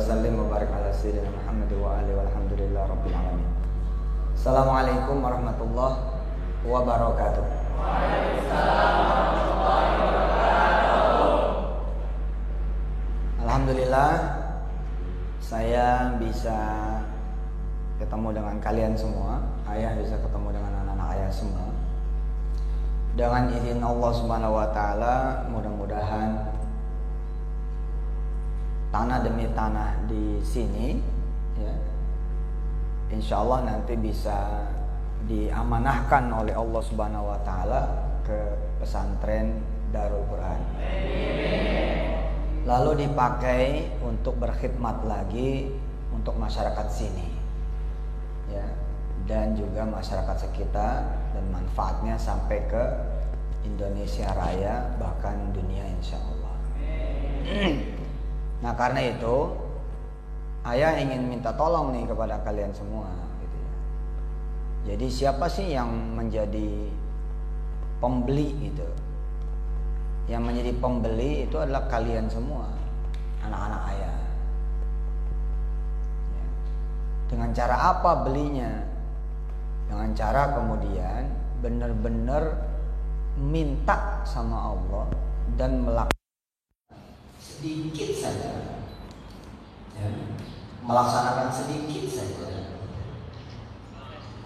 sallim wa barik ala sayyidina Muhammad wa alihi walhamdulillah rabbil alamin. Assalamualaikum warahmatullahi wabarakatuh. Waalaikumsalam warahmatullahi wabarakatuh. Alhamdulillah saya bisa ketemu dengan kalian semua. Ayah bisa ketemu dengan anak-anak ayah semua. Dengan izin Allah Subhanahu wa taala, mudah-mudahan tanah demi tanah di sini ya, insya Allah nanti bisa diamanahkan oleh Allah Subhanahu wa taala ke pesantren Darul Quran. Lalu dipakai untuk berkhidmat lagi untuk masyarakat sini ya, dan juga masyarakat sekitar, dan manfaatnya sampai ke Indonesia Raya bahkan dunia insya Allah. Nah karena itu ayah ingin minta tolong nih kepada kalian semua gitu ya. Jadi siapa sih yang menjadi pembeli gitu? Yang menjadi pembeli itu adalah kalian semua, anak-anak ayah ya. Dengan cara apa belinya? Dengan cara kemudian benar-benar minta sama Allah dan melakukan sedikit saja ya, melaksanakan sedikit saja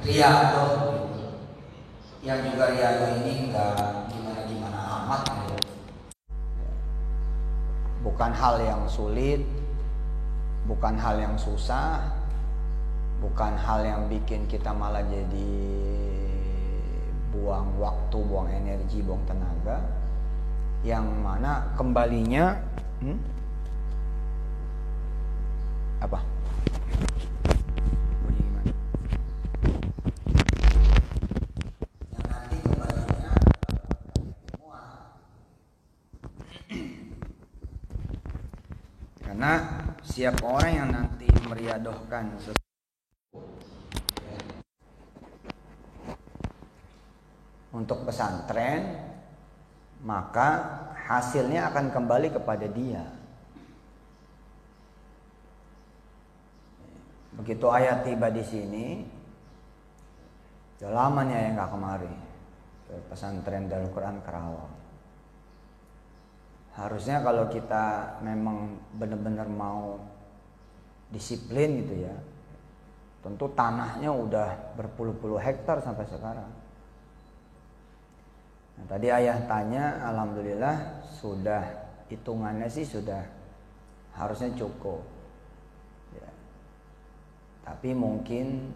riyadhah gitu. Yang juga riyadhah ini enggak gimana-gimana amat gitu. Bukan hal yang sulit, bukan hal yang susah, bukan hal yang bikin kita malah jadi buang waktu, buang energi, buang tenaga, yang mana kembalinya apa? Bunyi gimana? Yang nanti kembalinya semua. Karena siapa orang yang nanti meriadohkan untuk pesantren, maka hasilnya akan kembali kepada dia. Begitu ayah tiba di sini, udah lama nih ayah nggak kemari ke pesantren Darul Quran Karawang. Harusnya kalau kita memang benar-benar mau disiplin gitu ya, tentu tanahnya udah berpuluh-puluh hektar sampai sekarang. Nah, tadi ayah tanya, alhamdulillah sudah hitungannya sih sudah harusnya cukup. Ya. Tapi mungkin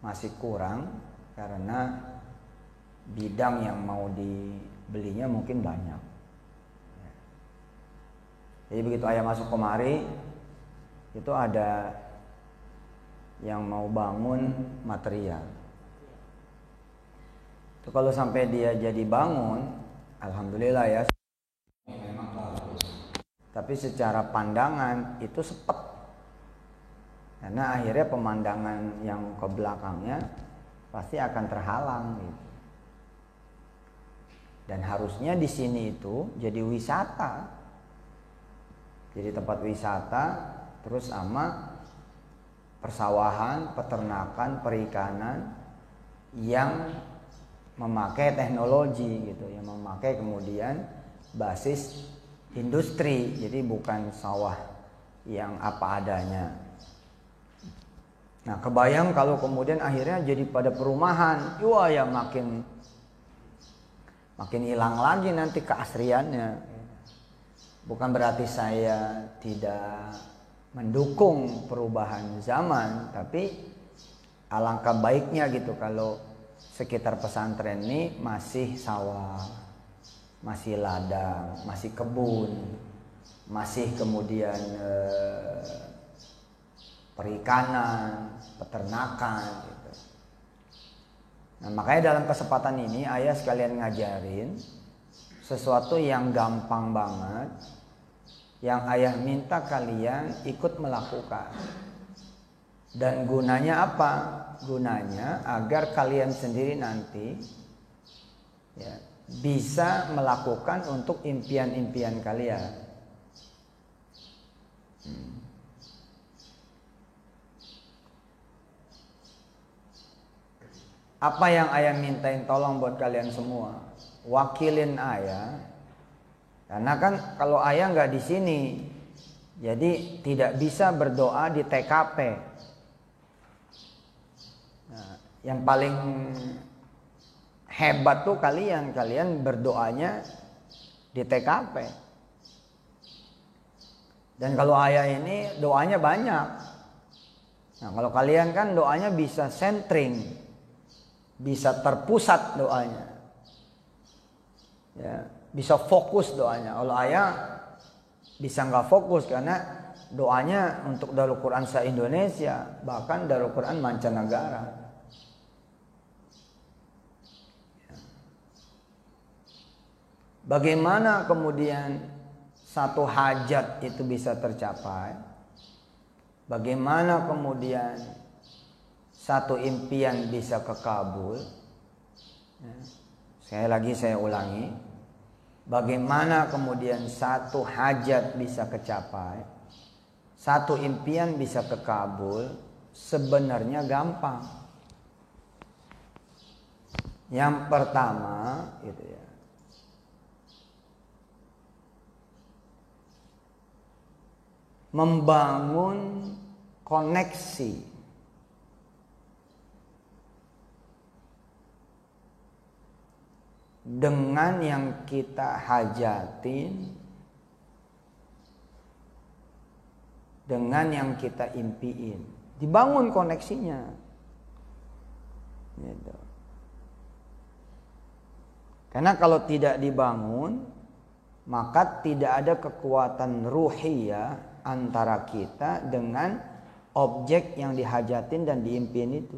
masih kurang karena bidang yang mau dibelinya mungkin banyak. Ya. Jadi begitu ayah masuk kemari, itu ada yang mau bangun material. Itu kalau sampai dia jadi bangun, alhamdulillah ya, memang bagus. Tapi secara pandangan itu sepet, karena akhirnya pemandangan yang ke belakangnya pasti akan terhalang gitu. Dan harusnya di sini itu jadi wisata, jadi tempat wisata, terus sama persawahan, peternakan, perikanan yang memakai teknologi gitu, yang memakai kemudian basis industri, jadi bukan sawah yang apa adanya. Nah kebayang kalau kemudian akhirnya jadi pada perumahan, wah ya makin hilang lagi nanti keasriannya. Bukan berarti saya tidak mendukung perubahan zaman, tapi alangkah baiknya gitu kalau sekitar pesantren ini masih sawah, masih ladang, masih kebun, masih kemudian perikanan, peternakan gitu. Nah, makanya dalam kesempatan ini ayah sekalian ngajarin sesuatu yang gampang banget, yang ayah minta kalian ikut melakukan. Dan gunanya apa? Gunanya agar kalian sendiri nanti ya, bisa melakukan untuk impian-impian kalian. Apa yang ayah mintain tolong buat kalian semua, wakilin ayah. Karena kan kalau ayah nggak di sini, jadi tidak bisa berdoa di TKP. Nah, yang paling hebat tuh kalian berdoanya di TKP. Dan kalau ayah ini doanya banyak. Nah, kalau kalian kan doanya bisa centering, bisa terpusat doanya, ya, bisa fokus doanya. Kalau ayah bisa nggak fokus karena doanya untuk Darul Quran se-Indonesia, bahkan Darul Quran mancanegara. Bagaimana kemudian satu hajat itu bisa tercapai? Bagaimana kemudian satu impian bisa kekabul? Sekali lagi saya ulangi. Bagaimana kemudian satu hajat bisa kecapai? Satu impian bisa kekabul? Sebenarnya gampang. Yang pertama gitu ya. Membangun koneksi dengan yang kita hajatin, dengan yang kita impiin. Dibangun koneksinya. Gitu. Karena kalau tidak dibangun, maka tidak ada kekuatan ruhiyah antara kita dengan objek yang dihajatin dan diimpiin itu.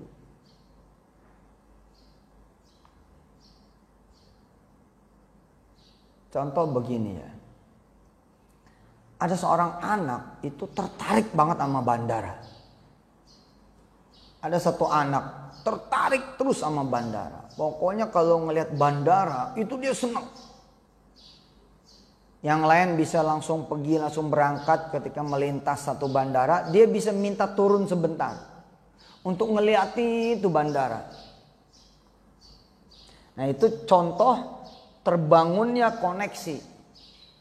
Contoh begini ya. Ada seorang anak itu tertarik banget sama bandara. Ada satu anak tertarik terus sama bandara. Pokoknya kalau ngelihat bandara itu dia senang. Yang lain bisa langsung pergi, langsung berangkat ketika melintas satu bandara. Dia bisa minta turun sebentar untuk ngeliati itu bandara. Nah, itu contoh terbangunnya koneksi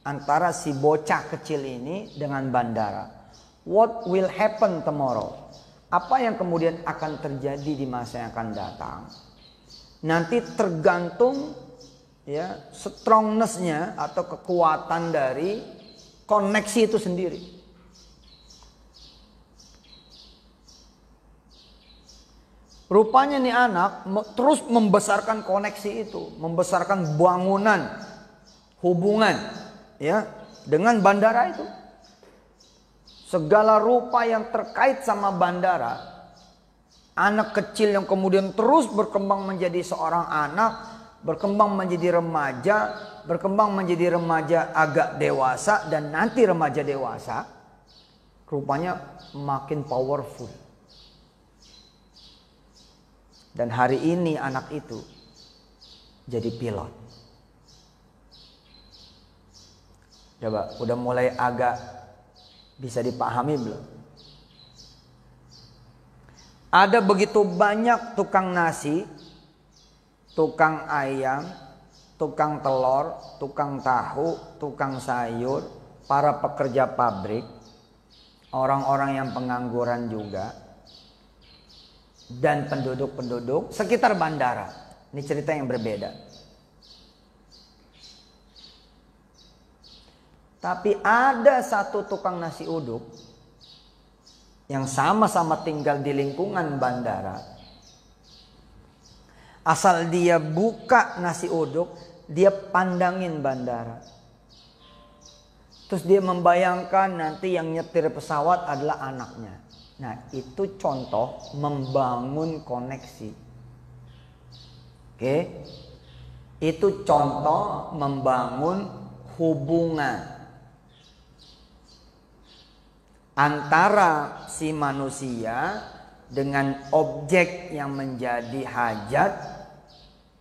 antara si bocah kecil ini dengan bandara. What will happen tomorrow? Apa yang kemudian akan terjadi di masa yang akan datang? Nanti tergantung ya strongness-nya atau kekuatan dari koneksi itu sendiri. Rupanya nih anak terus membesarkan koneksi itu, membesarkan bangunan hubungan ya dengan bandara itu. Segala rupa yang terkait sama bandara, anak kecil yang kemudian terus berkembang menjadi seorang anak, berkembang menjadi remaja agak dewasa, dan nanti remaja dewasa, rupanya makin powerful. Dan hari ini anak itu jadi pilot. Coba, udah mulai agak bisa dipahami belum? Ada begitu banyak tukang nasi, tukang ayam, tukang telur, tukang tahu, tukang sayur, para pekerja pabrik, orang-orang yang pengangguran juga, dan penduduk-penduduk sekitar bandara. Ini cerita yang berbeda. Tapi ada satu tukang nasi uduk yang sama-sama tinggal di lingkungan bandara. Asal dia buka nasi uduk, dia pandangin bandara. Terus dia membayangkan nanti yang nyetir pesawat adalah anaknya. Nah, itu contoh membangun koneksi. Oke? Itu contoh membangun hubungan antara si manusia dengan objek yang menjadi hajat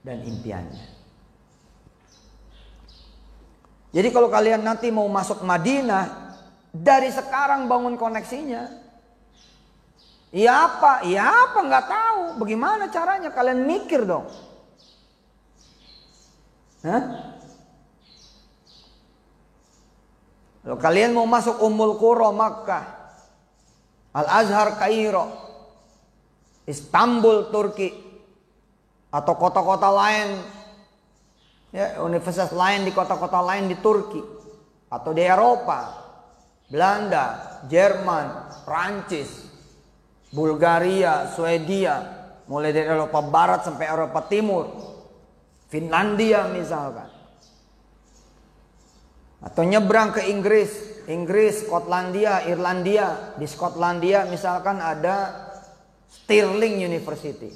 dan impiannya. Jadi kalau kalian nanti mau masuk Madinah, dari sekarang bangun koneksinya. Iya apa? Iya apa? Nggak tahu. Bagaimana caranya? Kalian mikir dong. Hah? Kalau kalian mau masuk Ummul Qura Makkah, Al-Azhar Kairo, Istanbul Turki, atau kota-kota lain, ya, universitas lain di kota-kota lain di Turki, atau di Eropa, Belanda, Jerman, Prancis, Bulgaria, Swedia, mulai dari Eropa Barat sampai Eropa Timur, Finlandia misalkan. Atau nyebrang ke Inggris, Skotlandia, Irlandia. Di Skotlandia misalkan ada Stirling University.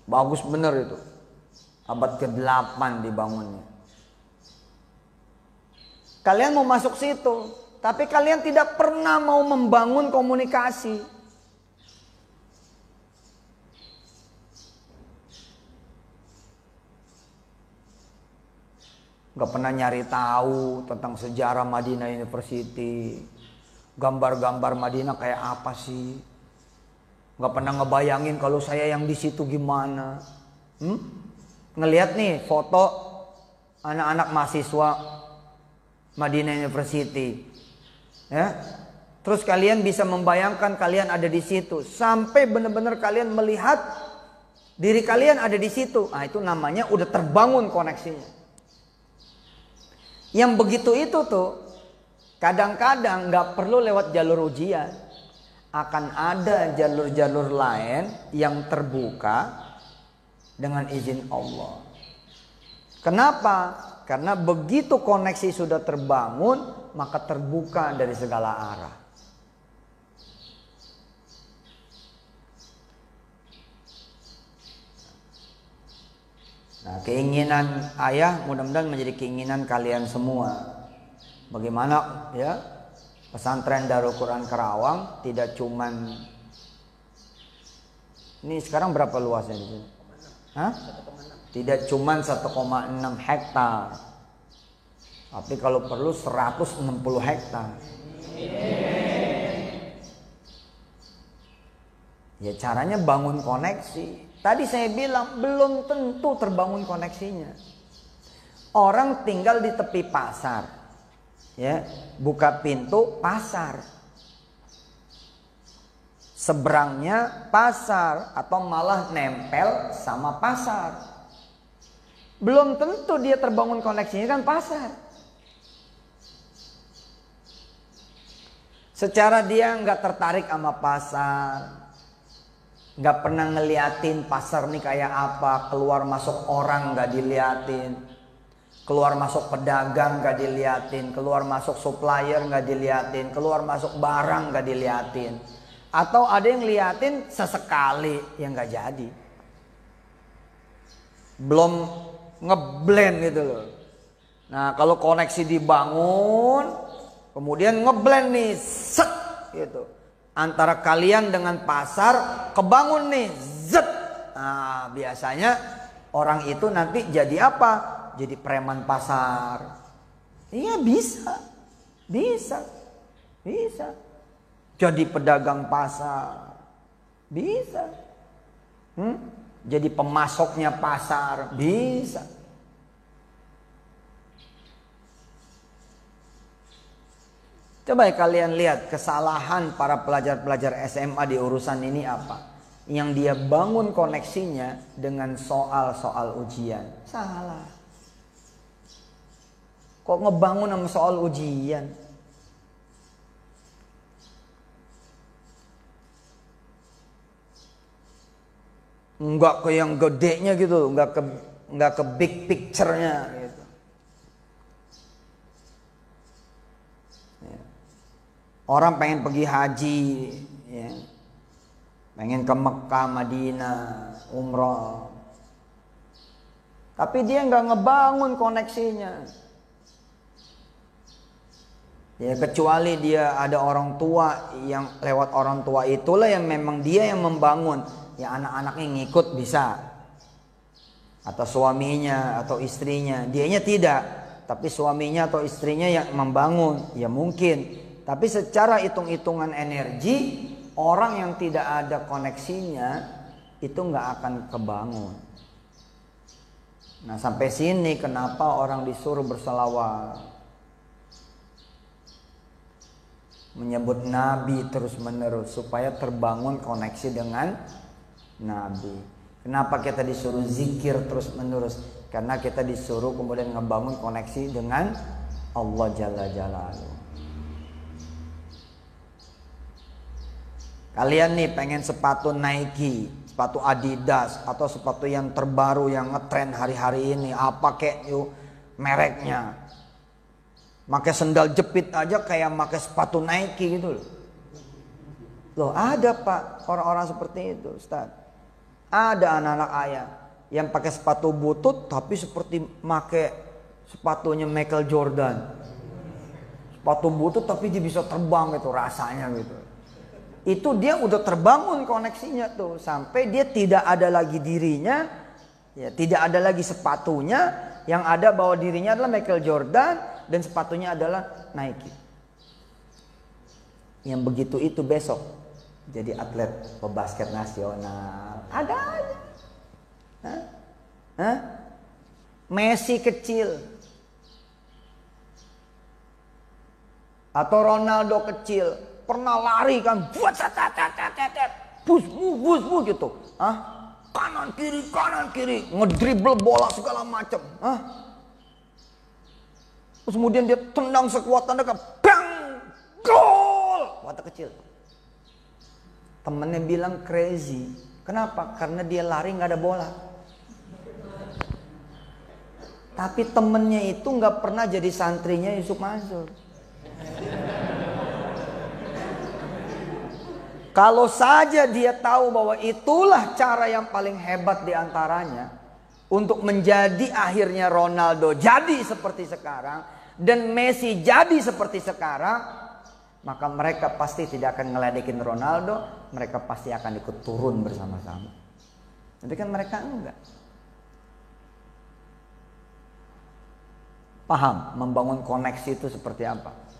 Bagus bener itu. Abad ke-8 dibangunnya. Kalian mau masuk situ, tapi kalian tidak pernah mau membangun komunikasi. Gak pernah nyari tahu tentang sejarah Madinah University. Gambar-gambar Madinah kayak apa sih? Gak pernah ngebayangin kalau saya yang di situ gimana. Ngelihat nih foto anak-anak mahasiswa Madinah University. Ya. Terus kalian bisa membayangkan kalian ada di situ. Sampai benar-benar kalian melihat diri kalian ada di situ. Nah, itu namanya udah terbangun koneksinya. Yang begitu itu tuh kadang-kadang gak perlu lewat jalur ujian. Akan ada jalur-jalur lain yang terbuka dengan izin Allah. Kenapa? Karena begitu koneksi sudah terbangun, maka terbuka dari segala arah. Nah, keinginan ayah mudah-mudahan menjadi keinginan kalian semua. Bagaimana ya pesantren Darul Quran Karawang tidak cuman ini sekarang berapa luasnya di sini? Hah? Tidak cuman 1,6 hektar. Tapi kalau perlu 160 hektar. Ya caranya bangun koneksi. Tadi saya bilang belum tentu terbangun koneksinya. Orang tinggal di tepi pasar, ya, buka pintu pasar, seberangnya pasar atau malah nempel sama pasar. Belum tentu dia terbangun koneksinya kan pasar. Secara dia nggak tertarik sama pasar. Gak pernah ngeliatin pasar nih kayak apa. Keluar masuk orang gak diliatin. Keluar masuk pedagang gak diliatin. Keluar masuk supplier gak diliatin. Keluar masuk barang gak diliatin. Atau ada yang liatin sesekali yang gak jadi. Belum ngeblend gitu loh. Nah kalau koneksi dibangun, kemudian ngeblend nih, set gitu. Antara kalian dengan pasar kebangun nih, zet. Nah biasanya orang itu nanti jadi apa? Jadi preman pasar. Iya bisa. Jadi pedagang pasar. Bisa. Jadi pemasoknya pasar. Bisa. Coba kalian lihat kesalahan para pelajar-pelajar SMA di urusan ini apa. Yang dia bangun koneksinya dengan soal-soal ujian. Salah. Kok ngebangun sama soal ujian? Enggak ke yang gedenya gitu. Enggak ke big picture-nya gitu. Orang pengen pergi haji, ya. Pengen ke Mekah, Madinah, umroh. Tapi dia nggak ngebangun koneksinya. Ya kecuali dia ada orang tua yang lewat orang tua itulah yang memang dia yang membangun. Ya anak-anaknya ngikut bisa. Atau suaminya atau istrinya. Dianya tidak. Tapi suaminya atau istrinya yang membangun. Ya mungkin. Tapi secara hitung-hitungan energi, Orang yang tidak ada koneksinya itu nggak akan kebangun. Nah sampai sini kenapa orang disuruh berselawat, menyebut Nabi terus menerus supaya terbangun koneksi dengan Nabi. Kenapa kita disuruh zikir terus menerus? Karena kita disuruh kemudian ngebangun koneksi dengan Allah Jalla Jalaluhu. Kalian nih pengen sepatu Nike, sepatu Adidas, atau sepatu yang terbaru yang ngetren hari-hari ini, apa kek yuk mereknya. Pakai sendal jepit aja kayak pakai sepatu Nike gitu loh. Loh ada Pak orang-orang seperti itu Ustaz. Ada anak-anak ayah yang pakai sepatu butut tapi seperti pakai sepatunya Michael Jordan. Sepatu butut tapi dia bisa terbang gitu rasanya gitu. Itu dia udah terbangun koneksinya tuh sampai dia tidak ada lagi dirinya, ya tidak ada lagi sepatunya, yang ada bahwa dirinya adalah Michael Jordan dan sepatunya adalah Nike. Yang begitu itu besok jadi atlet pebasket nasional. Ada aja. Hah? Messi kecil atau Ronaldo kecil pernah lari kan, buat bus gitu, kanan kiri, ngedribble bola segala macam, terus kemudian dia tendang sekuat tenaga, bang, gol, waktu kecil. Temennya bilang crazy, kenapa? Karena dia lari nggak ada bola. Tapi temennya itu nggak pernah jadi santrinya Yusuf Mansur. Kalau saja dia tahu bahwa itulah cara yang paling hebat diantaranya untuk menjadi akhirnya Ronaldo jadi seperti sekarang dan Messi jadi seperti sekarang, maka mereka pasti tidak akan ngeledekin Ronaldo, mereka pasti akan ikut turun bersama-sama. Tapi kan mereka enggak. Paham membangun koneksi itu seperti apa?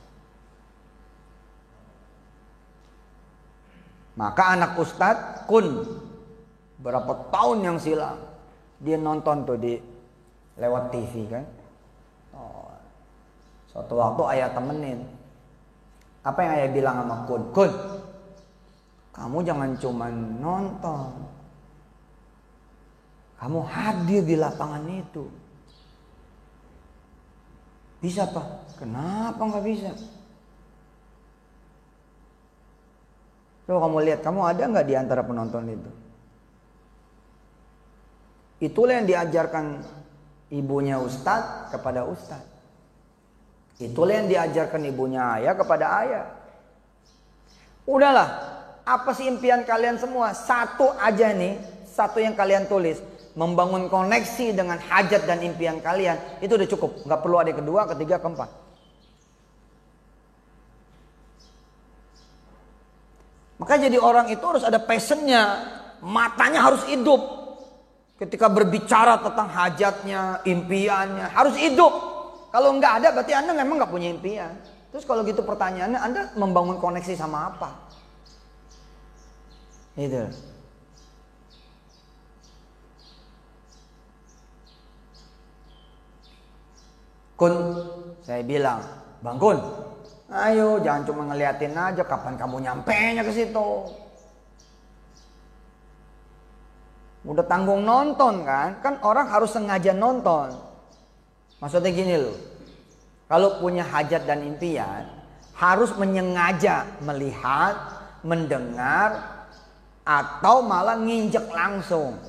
Maka anak Ustadz Kun berapa tahun yang silam dia nonton tuh di lewat TV kan. Suatu waktu ayah temenin. Apa yang ayah bilang sama Kun? Kun, kamu jangan cuma nonton, kamu hadir di lapangan itu. Bisa Pak? Kenapa nggak bisa? Coba kamu lihat, kamu ada nggak di antara penonton itu? Itulah yang diajarkan ibunya Ustadz kepada Ustadz. Itulah yang diajarkan ibunya ayah kepada ayah. Udahlah, apa sih impian kalian semua? Satu aja nih, satu yang kalian tulis. Membangun koneksi dengan hajat dan impian kalian. Itu udah cukup, nggak perlu ada kedua, ketiga, keempat. Maka jadi orang itu harus ada passionnya, matanya harus hidup. Ketika berbicara tentang hajatnya, impiannya, harus hidup. Kalau nggak ada berarti Anda memang nggak punya impian. Terus kalau gitu pertanyaannya, Anda membangun koneksi sama apa? Itu. Kun, saya bilang, Bang Kun, ayo jangan cuma ngeliatin aja, kapan kamu nyampenya ke situ. Udah tanggung nonton kan? Kan orang harus sengaja nonton. Maksudnya gini loh. Kalau punya hajat dan impian, harus menyengaja melihat, mendengar, atau malah nginjek langsung.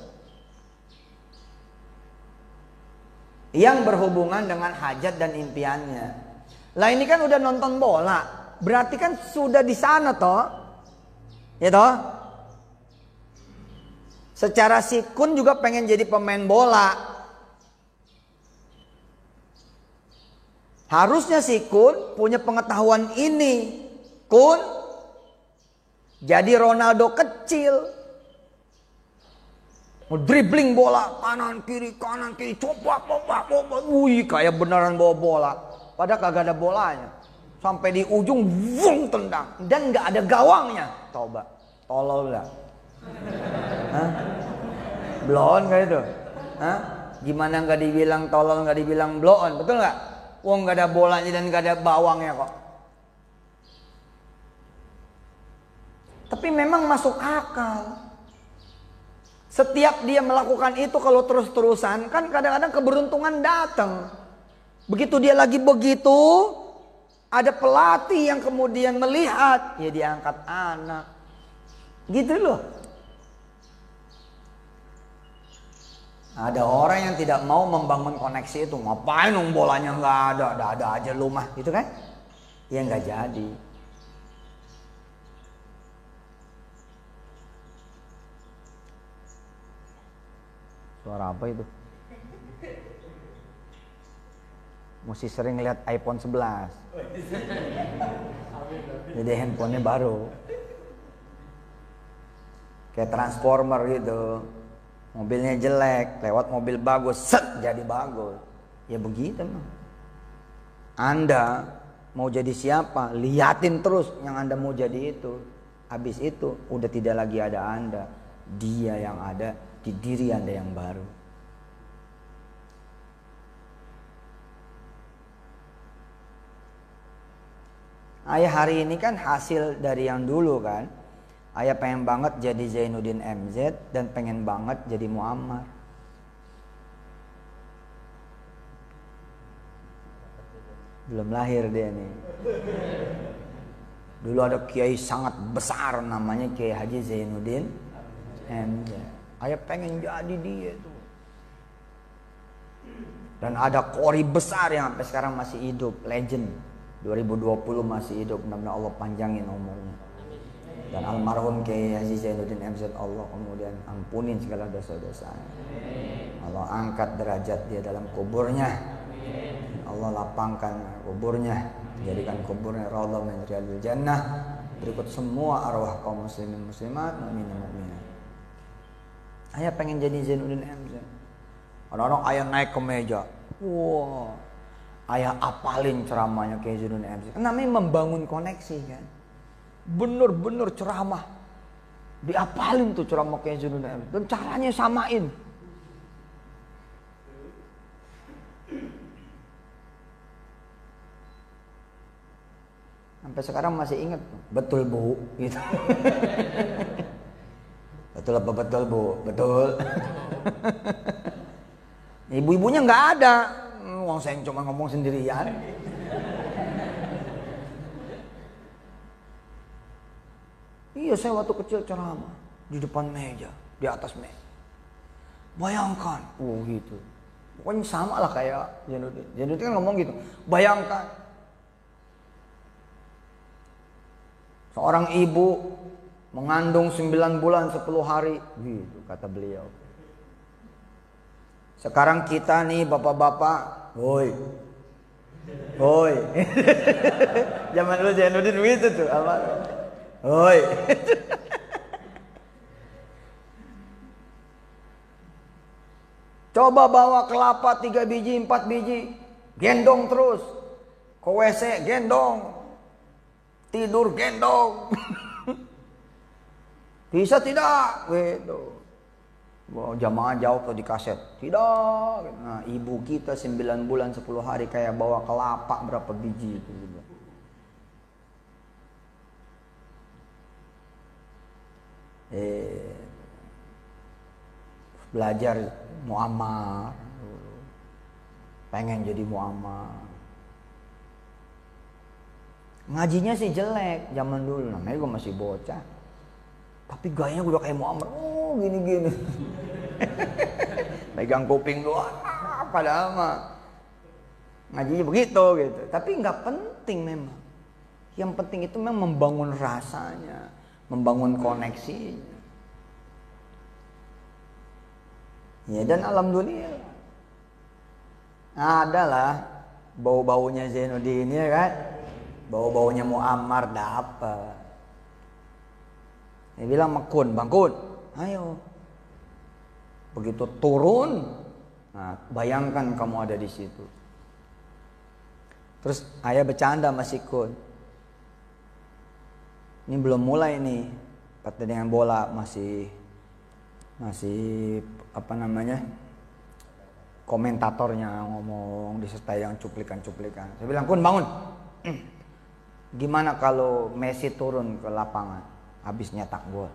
Yang berhubungan dengan hajat dan impiannya. Lah ini kan udah nonton bola, berarti kan sudah di sana toh, ya toh. Secara si Kun juga pengen jadi pemain bola. Harusnya si Kun punya pengetahuan ini. Kun jadi Ronaldo kecil. Dribbling bola kanan kiri, coba, wih kayak beneran bawa bola. Padahal kagak ada bolanya. Sampai di ujung, vung, tendang. Dan gak ada gawangnya. Coba. Tolol nggak? Hah? Blow on nggak itu? Hah? Gimana nggak dibilang tolol, nggak dibilang blow on, betul nggak? Wong nggak ada bolanya dan nggak ada bawangnya kok. Tapi memang masuk akal. Setiap dia melakukan itu kalau terus-terusan, kan kadang-kadang keberuntungan datang. Begitu dia lagi begitu, ada pelatih yang kemudian melihat, ya dia angkat anak. Gitu loh. Ada orang yang tidak mau membangun koneksi itu. Ngapain dong bolanya nggak ada aja lu mah, gitu kan? Ya nggak jadi. Suara apa itu? Mesti sering lihat iPhone 11. Jadi handphonenya baru. Kayak transformer gitu. Mobilnya jelek, lewat mobil bagus, set jadi bagus. Ya begitu mah. Anda mau jadi siapa? Liatin terus yang Anda mau jadi itu. Habis itu udah tidak lagi ada Anda. Dia yang ada di diri Anda yang baru. Ayah hari ini kan hasil dari yang dulu kan. Ayah pengen banget jadi Zainuddin MZ dan pengen banget jadi Muammar. Belum lahir dia nih. Dulu ada kiai sangat besar namanya Kiai Haji Zainuddin MZ. Ayah pengen jadi dia tuh. Dan ada qori besar yang sampai sekarang masih hidup, legend. 2020 masih hidup, mudah-mudahan Allah panjangin umurnya. Dan almarhum Kiai Haji Zainuddin MZ, Allah kemudian ampunin segala dosa-dosanya. Allah angkat derajat dia dalam kuburnya. Allah lapangkan kuburnya, jadikan kuburnya raudhah min riyadil jannah. Berikut semua arwah kaum muslimin muslimat, mukminin mukminat. Ayah pengen jadi Zainuddin MZ. Orang-orang ayah naik ke meja. Wah, ayah apalin ceramahnya Kiai Zainuddin MZ. Namanya membangun koneksi kan. Bener-bener ceramah. Diapalin tuh ceramah Kiai Zainuddin MZ. Dan caranya samain. Sampai sekarang masih ingat. Betul bu gitu. Betul apa betul bu? Betul. Ibu-ibunya nggak ada. Wong saya cuma ngomong sendirian. Iya, saya waktu kecil ceramah di depan meja, di atas meja. Bayangkan, gitu. Pokoknya sama lah kayak Zainuddin. Zainuddin kan ngomong gitu. Bayangkan, seorang ibu mengandung 9 bulan 10 hari, gitu kata beliau. Sekarang kita nih bapak-bapak, woi. Zaman dulu Zainuddin begitu tuh, apa? Woi. Coba bawa kelapa 3 biji, 4 biji, gendong terus. Ke WC gendong. Tidur gendong. Bisa tidak? Gitu. Jamaah jawab tuh di kaset. Tidak. Nah, ibu kita 9 bulan 10 hari kayak bawa kelapa berapa biji itu gitu. Belajar Muammar. Pengen jadi Muammar. Ngajinya sih jelek zaman dulu. Namanya gue masih bocah. Tapi gayanya udah kayak Muammar. Oh gini-gini. Pegang kuping doang. Padahal mah ngajinya begitu gitu. Tapi nggak penting memang. Yang penting itu memang membangun rasanya, membangun koneksinya. Ya dan alhamdulillah. Adalah bau-baunya Zainuddin ya kan. Bau-baunya Muammar dapat. Dia bilang Makun, Bangkun, ayo. Begitu turun, nah, bayangkan kamu ada di situ. Terus ayah bercanda sama si Kun. Ini belum mulai nih. pertandingan bola masih apa namanya, komentatornya ngomong disertai yang cuplikan. Saya bilang, Kun bangun. Gimana kalau Messi turun ke lapangan habis nyetak gol?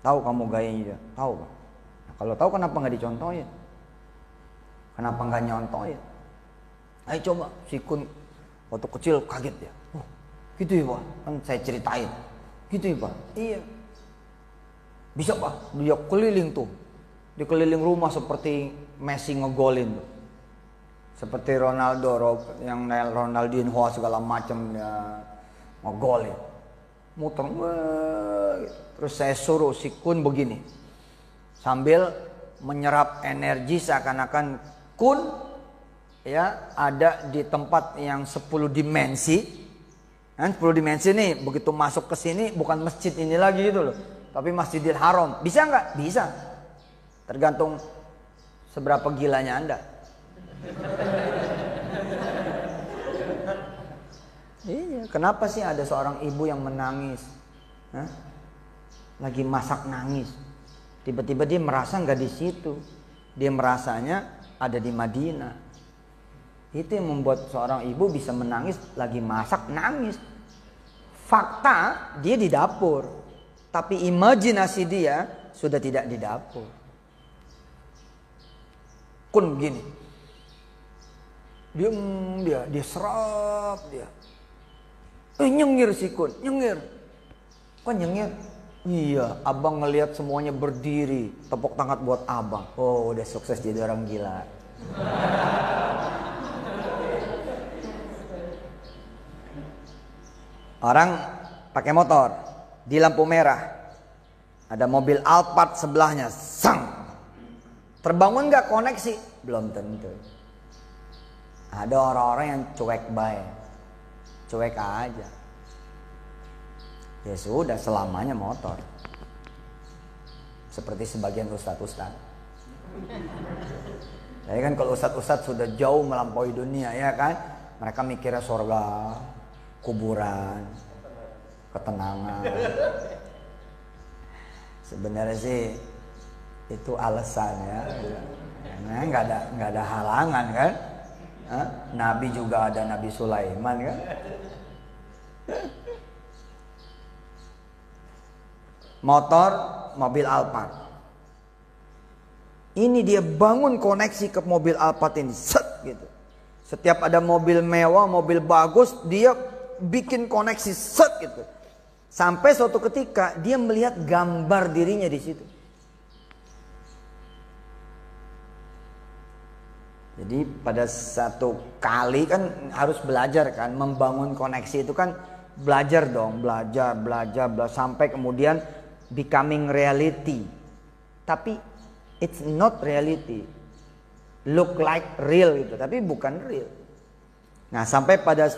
Tahu kamu gayanya dia? Tahu Pak. Nah, kalau tahu kenapa nggak dicontohin? Kenapa nggak nyontohin? Ayo coba, si Kun waktu kecil kaget ya. Oh, gitu ya Pak, kan saya ceritain. Gitu ya Pak? Iya. Bisa Pak, dia keliling tuh. Di keliling rumah seperti Messi ngegolin tuh. Seperti Ronaldo yang Ronaldinho segala macam ya ngegolin. Muter. Terus saya suruh si Kun begini. Sambil menyerap energi seakan-akan Kun ya ada di tempat yang 10 dimensi. Kan 10 dimensi nih, begitu masuk ke sini bukan masjid ini lagi gitu loh, tapi Masjidil Haram. Bisa nggak? Bisa. Tergantung seberapa gilanya Anda. Iya, kenapa sih ada seorang ibu yang menangis? Hah? Lagi masak nangis. Tiba-tiba dia merasa nggak di situ. Dia merasanya ada di Madinah. Itu yang membuat seorang ibu bisa menangis lagi masak nangis. Fakta dia di dapur, tapi imajinasi dia sudah tidak di dapur. Kun gini, dia serap dia. Nyengir si Kun, nyengir. Kok nyengir? Iya, abang ngelihat semuanya berdiri, tepuk tangan buat abang. Oh, udah sukses jadi orang gila. Orang pakai motor di lampu merah, ada mobil Alphard sebelahnya, sang. Terbangun nggak koneksi? Belum tentu. Ada orang-orang yang cuek baik, cuek aja. Ya sudah, selamanya motor. Seperti sebagian ustadz. Jadi kan kalau ustadz sudah jauh melampaui dunia ya kan, mereka mikirnya surga, kuburan, ketenangan. Sebenarnya sih itu alasan ya. Karena nggak ada halangan kan. Nabi juga ada Nabi Sulaiman kan. Motor, mobil Alphard. Ini dia bangun koneksi ke mobil Alphard ini, set gitu. Setiap ada mobil mewah, mobil bagus, dia bikin koneksi set gitu. Sampai suatu ketika dia melihat gambar dirinya di situ. Jadi pada satu kali kan harus belajar kan, membangun koneksi itu kan belajar dong, belajar sampai kemudian becoming reality. Tapi it's not reality. Look like real gitu, tapi bukan real. Nah, sampai pada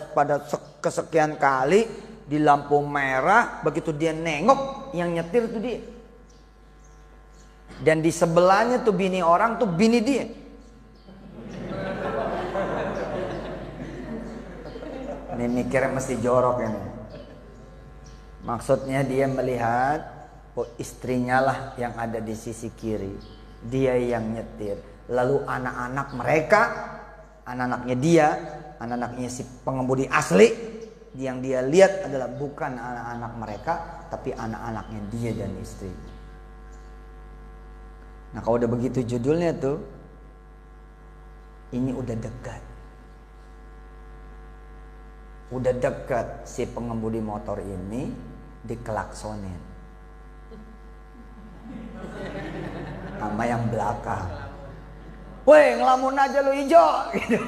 kesekian kali di lampu merah, begitu dia nengok, yang nyetir tuh dia. Dan di sebelahnya tuh bini orang tuh bini dia. Ini mikirnya mesti jorok ini. Maksudnya dia melihat, oh istrinya lah yang ada di sisi kiri, dia yang nyetir. Lalu anak-anak mereka, anak-anaknya dia, anak-anaknya si pengemudi asli, yang dia lihat adalah bukan anak-anak mereka, tapi anak-anaknya dia dan istrinya. Nah kalau udah begitu judulnya tuh, ini udah dekat. Udah dekat si pengemudi motor ini dikelaksonin sama yang belakang. Woi, ngelamun aja lu hijau gitu.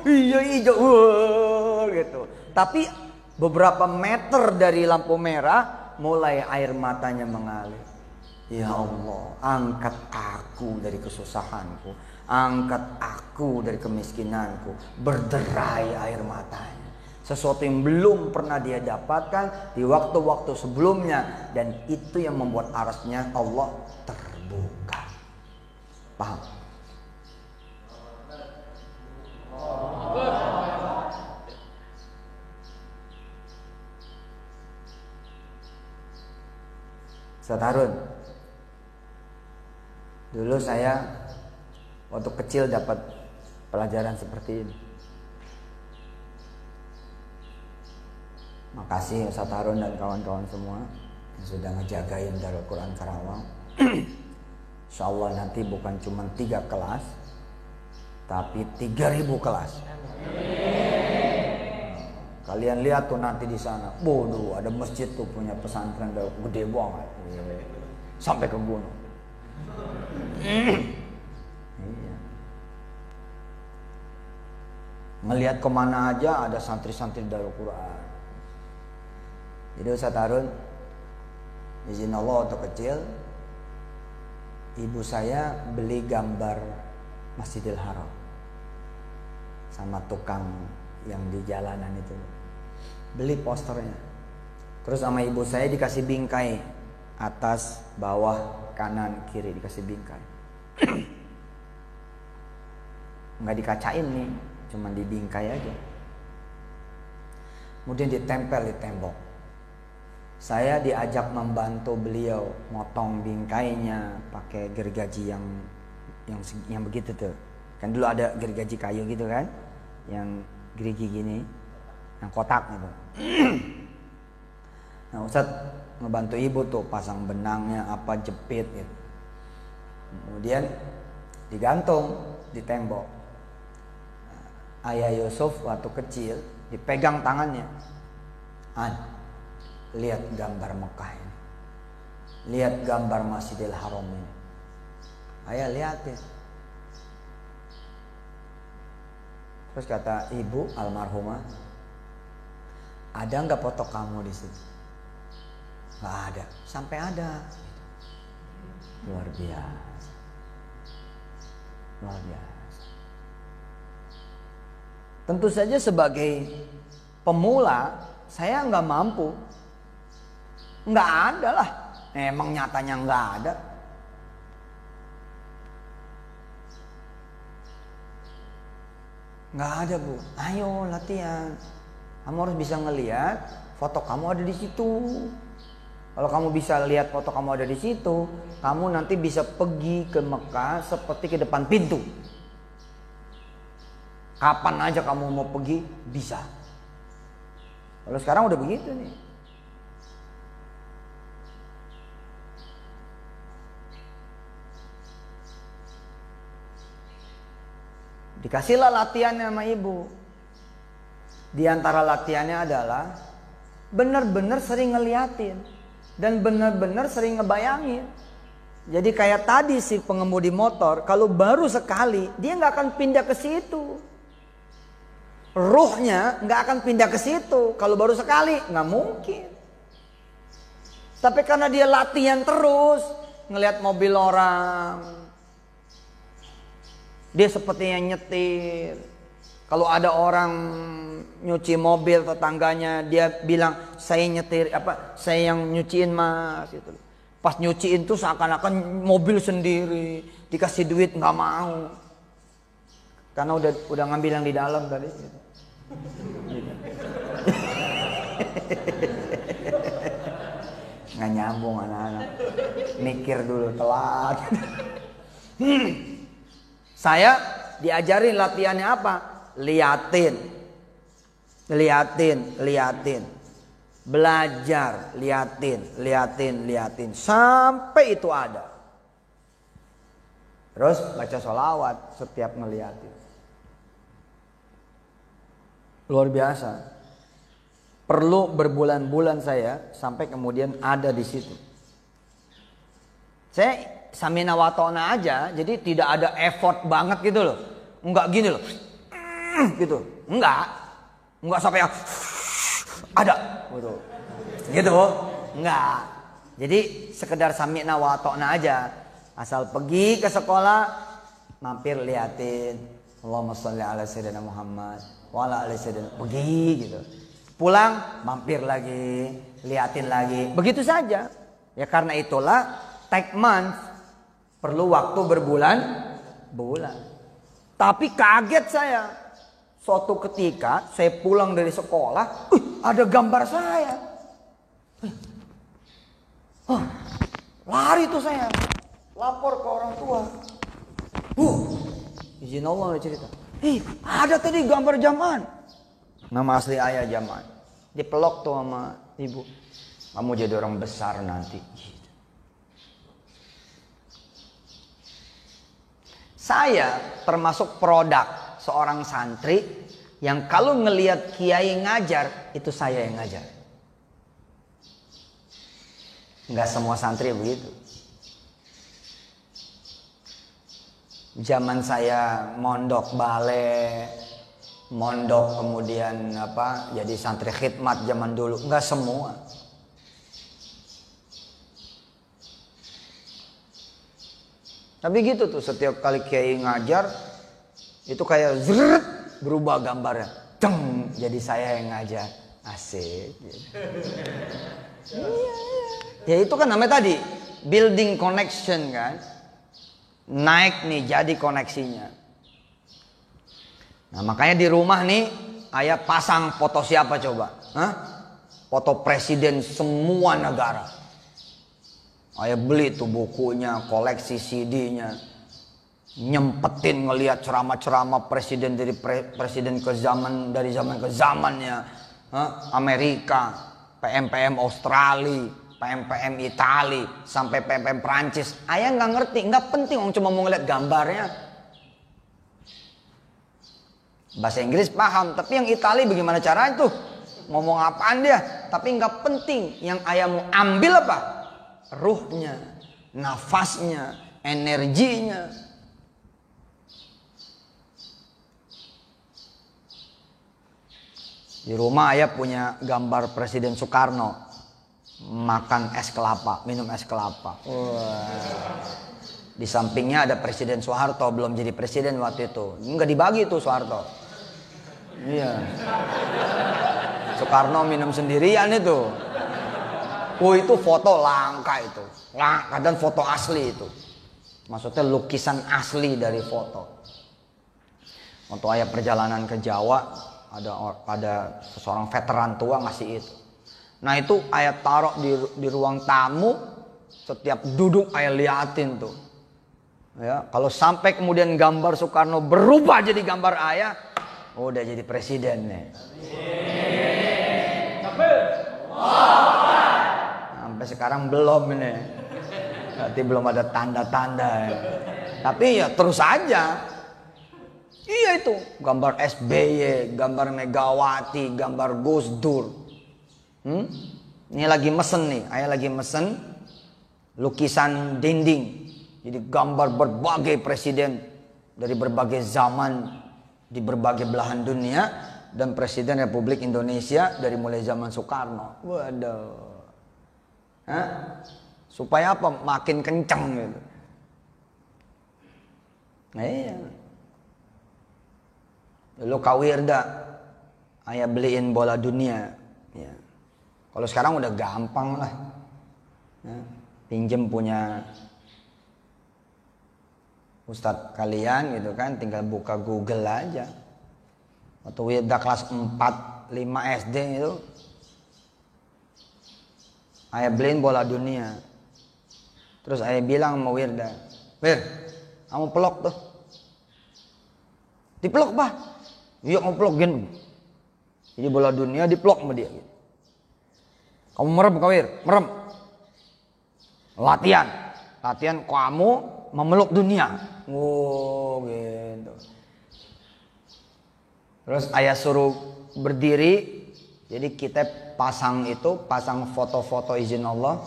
Iya hijau gitu. Tapi beberapa meter dari lampu merah mulai air matanya mengalir. Ya Allah, angkat aku dari kesusahanku, angkat aku dari kemiskinanku. Berderai air matanya. Sesuatu yang belum pernah dia dapatkan di waktu-waktu sebelumnya. Dan itu yang membuat arasnya Allah terbuka. Paham? Ustaz Harun, dulu saya waktu kecil dapat pelajaran seperti ini. Makasih Ustaz Harun dan kawan-kawan semua yang sudah ngejagain Darul Quran Karawang. Insyaallah nanti bukan cuma 3 kelas, tapi 3.000 kelas. Kalian lihat tuh nanti di sana, bodoh, ada masjid tuh punya pesantren gede banget, sampai ke gunung. Iya. Ngelihat kemana aja ada santri-santri Darul Quran. Jadi Ustaz Harun, izin Allah waktu kecil, ibu saya beli gambar Masjidil Haram sama tukang yang di jalanan itu, beli posternya. Terus sama ibu saya dikasih bingkai, atas, bawah, kanan, kiri dikasih bingkai. Nggak dikacain nih, cuma dibingkai aja. Kemudian ditempel di tembok. Saya diajak membantu beliau motong bingkainya pakai gergaji yang begitu tuh. Kan dulu ada gergaji kayu gitu kan, yang gerigi gini, yang kotak gitu. Nah, Ustaz ngebantu ibu tuh pasang benangnya apa, jepit gitu. Kemudian digantung di tembok. Ayah Yusuf waktu kecil dipegang tangannya. Lihat gambar Mekah ini, lihat gambar Masjidil Haram ini. Ayah lihatin. Terus kata ibu almarhumah, ada nggak foto kamu di situ? Nggak ada. Sampai ada. Luar biasa. Luar biasa. Tentu saja sebagai pemula saya nggak mampu. Nggak ada lah. Emang nyatanya nggak ada. Nggak ada, Bu. Ayo latihan. Kamu harus bisa ngelihat foto kamu ada di situ. Kalau kamu bisa lihat foto kamu ada di situ, kamu nanti bisa pergi ke Mekah seperti ke depan pintu. Kapan aja kamu mau pergi, bisa. Kalau sekarang udah begitu nih. Dikasihlah latihannya sama ibu. Di antara latihannya adalah benar-benar sering ngeliatin dan benar-benar sering ngebayangin. Jadi kayak tadi si pengemudi motor, kalau baru sekali dia nggak akan pindah ke situ. Ruhnya nggak akan pindah ke situ. Kalau baru sekali nggak mungkin. Tapi karena dia latihan terus, ngelihat mobil orang, dia seperti yang nyetir. Kalau ada orang nyuci mobil tetangganya, dia bilang saya nyetir, saya yang nyuciin mas gitu. Pas nyuciin tuh seakan-akan mobil sendiri, dikasih duit nggak mau, karena udah ngambil yang di dalam tadi. Gitu. Nggak nyambung anak-anak, mikir dulu telat. Saya diajarin latihannya apa? Liatin. Belajar, liatin. Sampai itu ada. Terus baca sholawat setiap ngeliatin. Luar biasa. Perlu berbulan-bulan saya sampai kemudian ada di situ. Saya samina watona aja, jadi tidak ada effort banget gitu loh. Enggak gini loh. Gitu. Enggak sampai yang ada gitu. Gitu. Enggak. Jadi sekedar samina watona aja. Asal pergi ke sekolah, mampir liatin. Allahumma sholli ala sayyidina Muhammad wa ala ali sayyidina. Pergi gitu. Pulang, mampir lagi, liatin lagi. Begitu saja. Ya karena itulah take month. Perlu waktu berbulan-bulan. Tapi kaget saya. Suatu ketika saya pulang dari sekolah, ada gambar saya. Lari tuh saya, lapor ke orang tua. Izin Allah udah cerita. Ada tadi gambar Jaman. Nama asli ayah Jaman. Dipelok tuh sama ibu. Kamu jadi orang besar nanti. Saya termasuk produk seorang santri yang kalau ngelihat kiai ngajar, itu saya yang ngajar. Enggak semua santri begitu. Zaman saya mondok bale, mondok kemudian jadi santri khidmat zaman dulu, enggak semua. Tapi gitu tuh, setiap kali kiai ngajar itu kayak zret berubah gambarnya, deng, jadi saya yang ngajar, asik. Gitu. Ya itu kan namanya tadi building connection kan, naik nih jadi koneksinya. Nah makanya di rumah nih ayah pasang foto siapa coba? Foto presiden semua negara. Ayah beli tuh bukunya, koleksi CD-nya. Nyempetin ngelihat ceramah-ceramah presiden dari presiden dari zaman ke zamannya. Amerika, PM-PM Australia, PM-PM Itali, sampai PM-PM Prancis. Ayah nggak ngerti, nggak penting, orang cuma mau ngeliat gambarnya. Bahasa Inggris paham, tapi yang Itali bagaimana caranya tuh? Ngomong apaan dia? Tapi nggak penting, yang ayah mau ambil apa? Ruhnya, nafasnya, energinya. Di rumah ayah punya gambar Presiden Soekarno makan es kelapa, minum es kelapa. Di sampingnya ada Presiden Soeharto, belum jadi presiden waktu itu. Nggak dibagi tuh Soeharto. Iya. Soekarno minum sendirian itu. Itu foto langka itu. Langka dan foto asli itu. Maksudnya lukisan asli dari foto. Waktu ayah perjalanan ke Jawa, ada seseorang veteran tua ngasih itu. Nah itu ayah taruh di ruang tamu, setiap duduk ayah liatin tuh. Ya, kalau sampai kemudian gambar Soekarno berubah jadi gambar ayah, udah jadi presiden nih. Sampai sekarang belum ini. Berarti belum ada tanda-tanda ya. Tapi ya terus aja. Iya itu, gambar SBY, gambar Megawati, gambar Gus Dur. Ini lagi mesen nih, ayah lagi mesen lukisan dinding. Jadi gambar berbagai presiden dari berbagai zaman di berbagai belahan dunia dan presiden Republik Indonesia dari mulai zaman Soekarno. Waduh. Supaya apa? Makin kenceng gitu. Nah, iya. Dulu Kawirda ayah beliin bola dunia. Ya. Kalau sekarang udah gampang lah. Ya. Pinjem punya ustadz kalian gitu kan, tinggal buka Google aja. Waktu Wirda kelas 4, 5 SD itu ayah beliin bola dunia. Terus ayah bilang sama Wirda, "Wir, kamu pelok tuh." "Dipelok, Pak." "Iya, kamu pelok gini." Jadi bola dunia dipelok sama dia. "Kamu merem, Kawir, merem." Latihan kamu memeluk dunia. Gitu. Terus ayah suruh berdiri. Jadi kita pasang foto-foto izin Allah,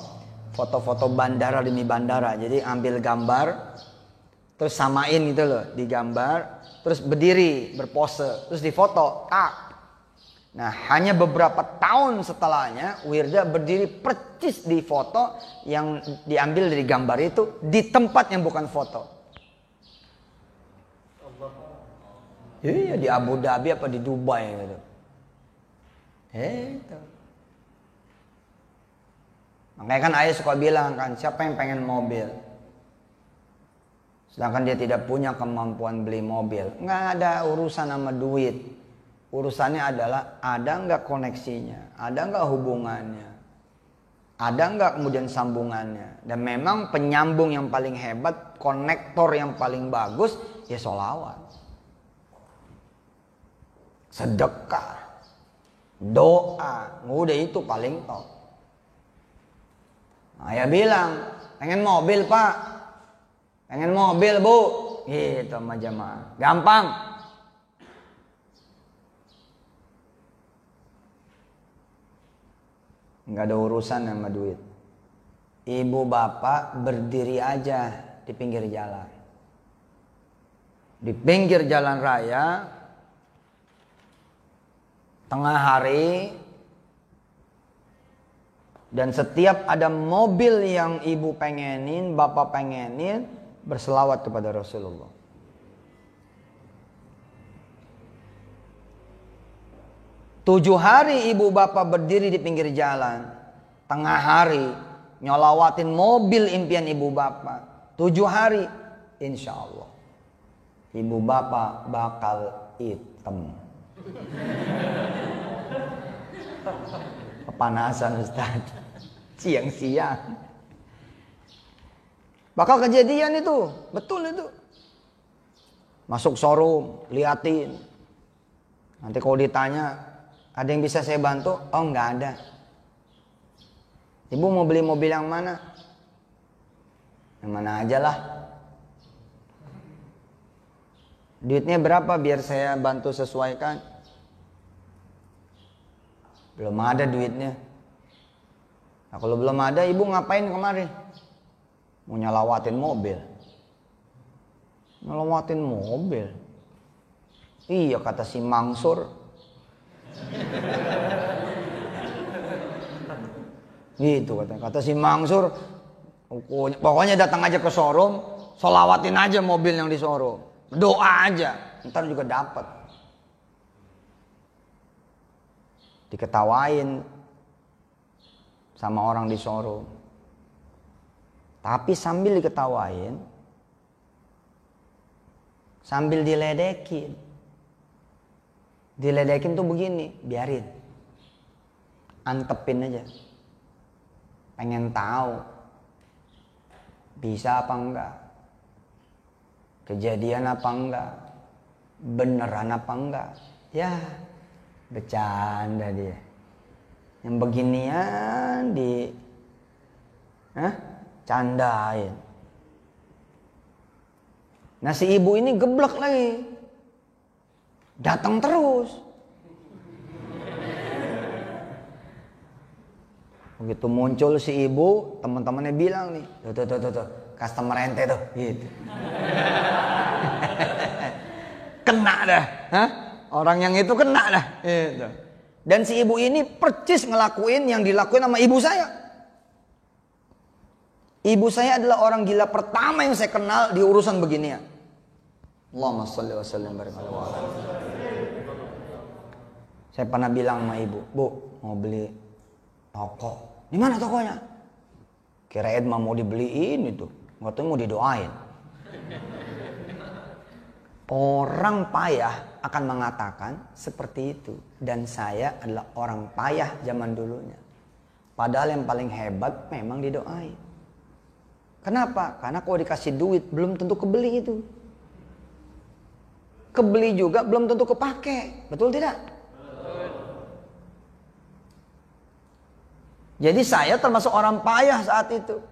foto-foto bandara demi bandara. Jadi ambil gambar, terus samain gitu loh, digambar, terus berdiri, berpose, terus difoto. Nah hanya beberapa tahun setelahnya Wirda berdiri percis di foto yang diambil dari gambar itu di tempat yang bukan foto. Iya, di Abu Dhabi apa di Dubai gitu. Itu. Makanya kan ayah suka bilang kan, siapa yang pengen mobil? Sedangkan dia tidak punya kemampuan beli mobil. Nggak ada urusan sama duit. Urusannya adalah ada nggak koneksinya, ada nggak hubungannya, Ada nggak kemudian sambungannya? Dan memang penyambung yang paling hebat, konektor yang paling bagus, ya sholawat. Sedekah, doa, udah itu paling top. Ayah bilang, pengen mobil pak, pengen mobil bu, gitu sama jamaah. Gampang. Nggak ada urusan sama duit. Ibu bapak berdiri aja di pinggir jalan. Di pinggir jalan raya, tengah hari, dan setiap ada mobil yang ibu pengenin, bapak pengenin, berselawat kepada Rasulullah. Tujuh hari ibu bapak berdiri di pinggir jalan, tengah hari nyolawatin mobil impian ibu bapak. 7 hari, insya Allah ibu bapak bakal hitam. Kepanasan Ustaz, siang-siang. Bakal kejadian itu, betul itu. Masuk showroom, liatin. Nanti kalau ditanya, ada yang bisa saya bantu? Oh nggak ada. Ibu mau beli mobil yang mana? Yang mana aja lah. Duitnya berapa biar saya bantu sesuaikan? Belum ada duitnya. Nah, kalau belum ada, ibu ngapain kemarin? Mau nyalawatin mobil. Nyalawatin mobil. Iya kata si Mangsur. Gitu kata si Mangsur, pokoknya datang aja ke showroom, sholawatin aja mobil yang di showroom, doa aja, ntar juga dapat. Diketawain sama orang di showroom, tapi sambil diketawain, sambil diledekin. Diledekin tuh begini, biarin. Antepin aja. Pengen tahu bisa apa enggak? Kejadian apa enggak? Beneran apa enggak? Ya, bercanda dia. Yang beginian candain. Nah si ibu ini geblek lagi. Datang terus. Begitu muncul si ibu, teman-temannya bilang nih, tuh, customer ente tuh, gitu. Kena dah, hah? Orang yang itu kena dah, gitu. Dan si ibu ini percis ngelakuin yang dilakuin sama ibu saya. Ibu saya adalah orang gila pertama yang saya kenal di urusan beginian. Allahumma sholli wa sallim barik alaihi wa sallam. Saya pernah bilang sama ibu, Bu, mau beli toko. Di mana tokonya? Kirain mah mau dibeliin itu, nggak tahu mau didoain. Orang payah akan mengatakan seperti itu, dan saya adalah orang payah zaman dulunya. Padahal yang paling hebat memang didoain. Kenapa? Karena kalau dikasih duit belum tentu kebeli itu. Kebeli juga belum tentu kepake. Betul tidak? Betul. Jadi saya termasuk orang payah saat itu.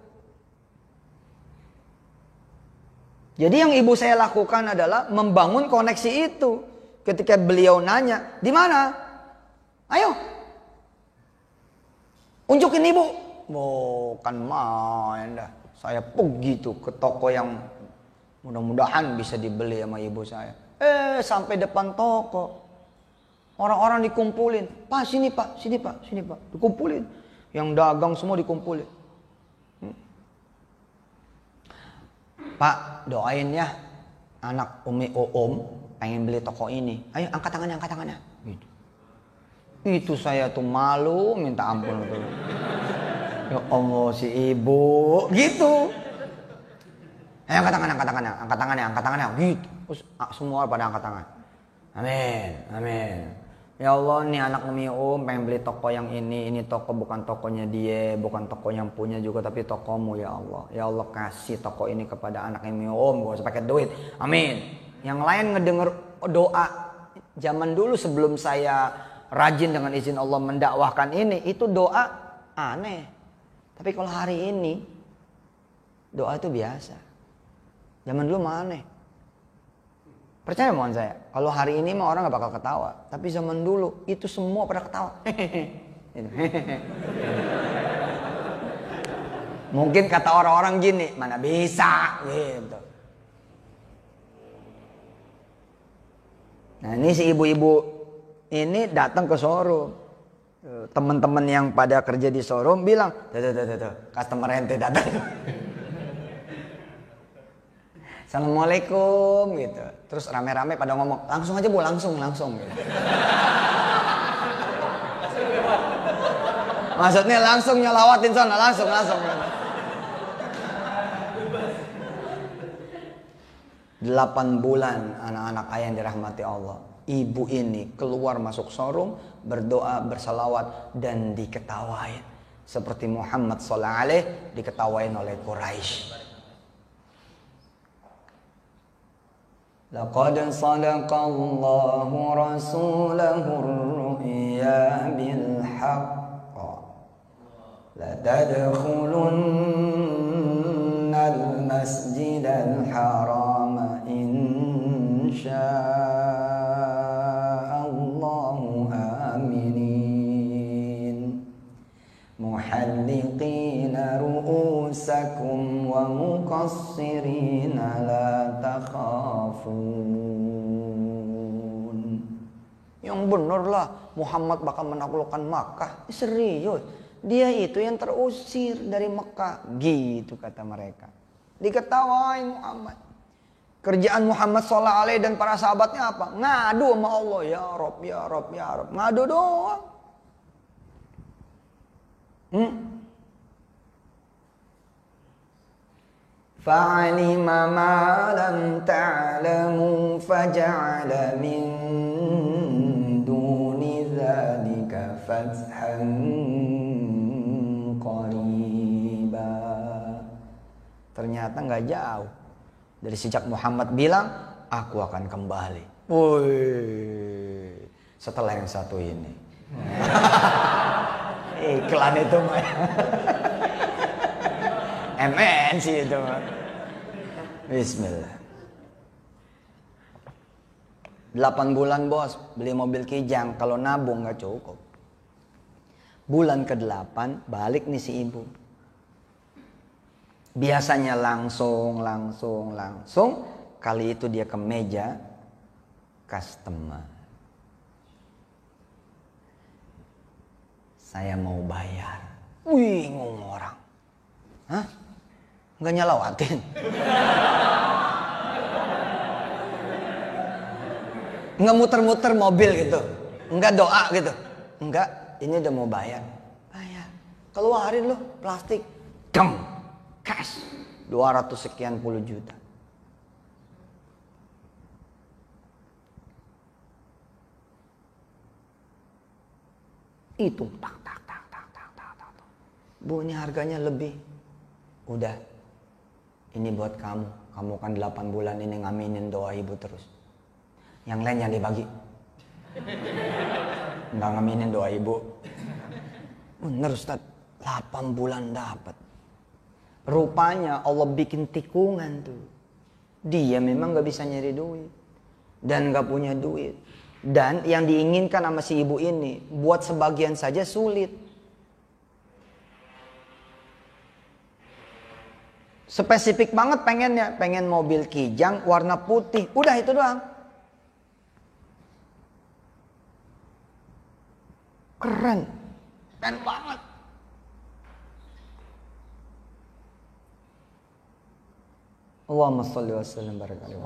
Jadi yang ibu saya lakukan adalah membangun koneksi itu. Ketika beliau nanya, di mana? Ayo. Unjukin ibu. Bukan main dah. Saya pergi tuh ke toko yang mudah-mudahan bisa dibeli sama ibu saya. Sampai depan toko. Orang-orang dikumpulin. Pak, sini pak, sini pak, sini pak. Dikumpulin. Yang dagang semua dikumpulin. Pak, doain ya. Anak Umi Om pengen beli toko ini. Ayo angkat tangannya, angkat tangannya. Gitu. Itu saya tuh malu minta ampun. Ya Allah si ibu. Gitu. Ayo angkat tangannya, angkat tangannya, angkat tangannya, angkat tangannya. Gitu. Terus semua pada angkat tangan. Amin, amin. Ya Allah, nih anak Umi pengen beli toko yang ini toko bukan tokonya dia, bukan toko yang punya juga tapi tokomu ya Allah. Ya Allah kasih toko ini kepada anak Umi gak usah pakai duit. Amin. Yang lain ngedenger doa zaman dulu sebelum saya rajin dengan izin Allah mendakwahkan ini, itu doa aneh. Tapi kalau hari ini doa itu biasa. Zaman dulu mah aneh. Percaya mohon saya, kalau hari ini mah orang gak bakal ketawa. Tapi zaman dulu itu semua pada ketawa. Mungkin kata orang-orang gini, mana bisa gitu. Nah ini si ibu-ibu ini datang ke showroom. Teman-teman yang pada kerja di showroom bilang, tuh, customer ente datang. Assalamualaikum gitu. Terus rame-rame pada ngomong, langsung aja Bu, langsung gitu. Maksudnya langsung nyelawatin sana, langsung. 8 bulan anak-anak ayah yang dirahmati Allah. Ibu ini keluar masuk showroom, berdoa, bersalawat dan diketawain. Seperti Muhammad sallallahu alaihi diketawain oleh Quraisy. Laqad sadaqallahu rasulahu ar-ru'ya bil haqq la tadkhulunna al-masjidal haram insya'allahu aminin muhalliqina ru'usakum wa muqassirina la takhafun. Yang bener lah Muhammad bakal menaklukkan Makkah. Serius, dia itu yang terusir dari Makkah. Gitu kata mereka. Diketawain Muhammad. Kerjaan Muhammad sallallahu alaihi dan para sahabatnya apa? Ngadu sama Allah, ya Rob, ya Rob, ya Rob. Ngadu doang. Fa'alima ma lam ta'lamu faja'ala min duni dzalika fathan qariba. Ternyata nggak jauh dari sejak Muhammad bilang aku akan kembali. Woi, setelah yang satu ini. Iklan itu mah. MNC itu mah. Bismillah. 8 bulan bos beli mobil Kijang, kalau nabung gak cukup. Bulan ke-8 balik nih si ibu. Biasanya langsung. Kali itu dia ke meja customer. Saya mau bayar. Bingung orang. Hah? Nggak nyalawatin? Nggak muter-muter mobil gitu? Nggak doa gitu? Nggak, ini udah mau bayar. Bayar. Keluarin loh plastik. Deng. Cash. 200 sekian puluh juta. Itu tak. Bu, ini harganya lebih. Udah. Ini buat kamu. Kamu kan 8 bulan ini ngaminin doa ibu terus. Yang lain yang dibagi. Nggak ngaminin doa ibu. Bener Ustaz. 8 bulan dapat. Rupanya Allah bikin tikungan tuh. Dia memang gak bisa nyari duit. Dan gak punya duit. Dan yang diinginkan sama si ibu ini, buat sebagian saja sulit. Spesifik banget pengennya. Pengen mobil Kijang warna putih. Udah itu doang. Keren. Keren banget. Allahumma sholli wa sallim barakatuh.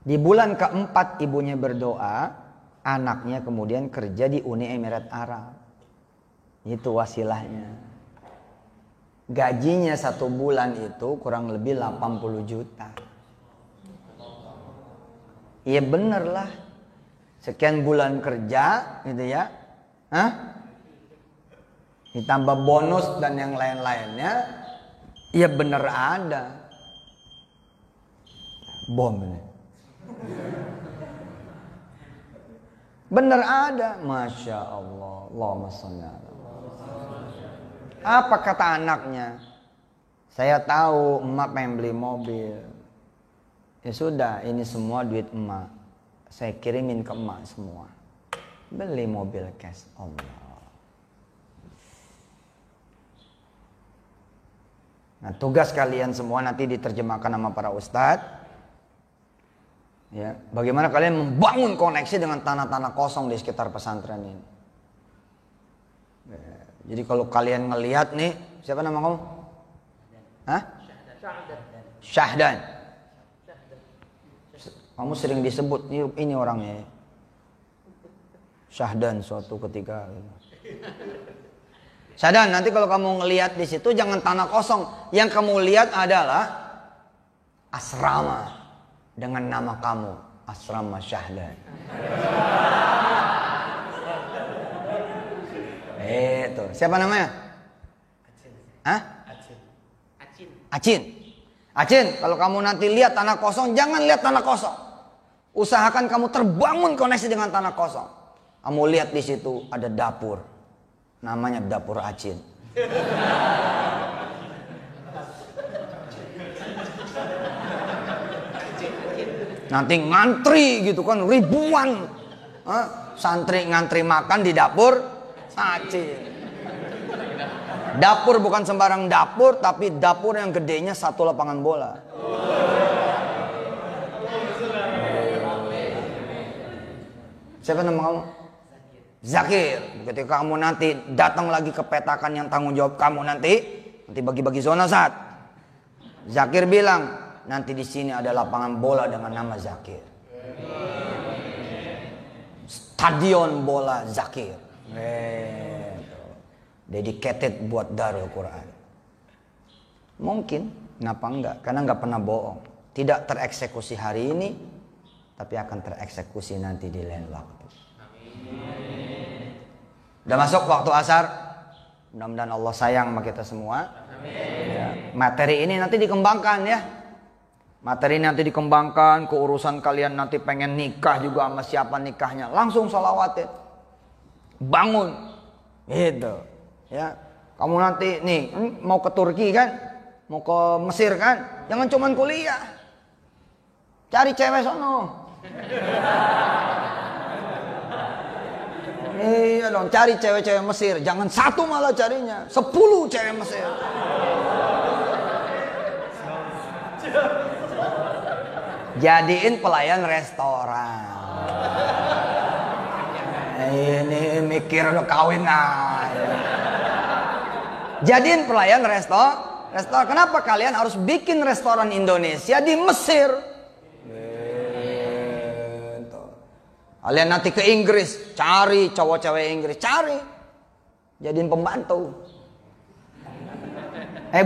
Di bulan ke-4 ibunya berdoa, anaknya kemudian kerja di Uni Emirat Arab. Itu wasilahnya. Gajinya 1 bulan itu kurang lebih 80 juta. Iya bener lah. Sekian bulan kerja gitu ya. Ditambah bonus dan yang lain-lainnya. Iya bener ada. Bom ini. Bener ada. Masya Allah. Allahumma sholli ala. Apa kata anaknya? Saya tahu emak pengen beli mobil. Ya sudah, ini semua duit emak. Saya kirimin ke emak semua. Beli mobil cash. Allah. Nah, tugas kalian semua nanti diterjemahkan sama para ustadz. Ya, bagaimana kalian membangun koneksi dengan tanah-tanah kosong di sekitar pesantren ini. Ya, jadi kalau kalian ngelihat nih, siapa nama kamu? Syahdan. Kamu sering disebut, ini orangnya. Syahdan suatu ketika. Syahdan, nanti kalau kamu ngelihat di situ jangan tanah kosong. Yang kamu lihat adalah asrama dengan nama kamu, Asrama Syahdan. Itu. Siapa namanya? Acin, kalau kamu nanti lihat tanah kosong, jangan lihat tanah kosong. Usahakan kamu terbangun koneksi dengan tanah kosong. Kamu lihat di situ ada dapur. Namanya dapur Acin. Nanti ngantri gitu kan, ribuan santri ngantri makan di dapur Acin. Dapur bukan sembarang dapur, tapi dapur yang gedenya 1 lapangan bola. Siapa nama kamu? Zakir. Ketika kamu nanti datang lagi ke petakan yang tanggung jawab kamu nanti bagi-bagi zona saat. Zakir bilang, nanti di sini ada lapangan bola dengan nama Zakir. Stadion bola Zakir. Dedicated buat Darul Quran. Mungkin, kenapa enggak? Karena enggak pernah bohong. Tidak tereksekusi hari ini, tapi akan tereksekusi nanti di lain waktu. Udah masuk waktu asar. Mudah-mudahan Allah sayang sama kita semua. Ya, materi ini nanti dikembangkan ya. Materi ini nanti dikembangkan. Keurusan kalian nanti pengen nikah juga sama siapa nikahnya, langsung sholawatin. Bangun. Gitu. Ya, kamu nanti nih mau ke Turki kan, mau ke Mesir kan, jangan cuman kuliah, cari cewek sono. Iya dong, cari cewek-cewek Mesir, jangan 1 malah carinya, 10 cewek Mesir. Jadiin pelayan restoran. Ini mikir udah kawin aja. Jadiin pelayan restoran. Kenapa kalian harus bikin restoran Indonesia di Mesir? Kalian nanti ke Inggris, cari cowok-cewek Inggris, cari. Jadiin pembantu.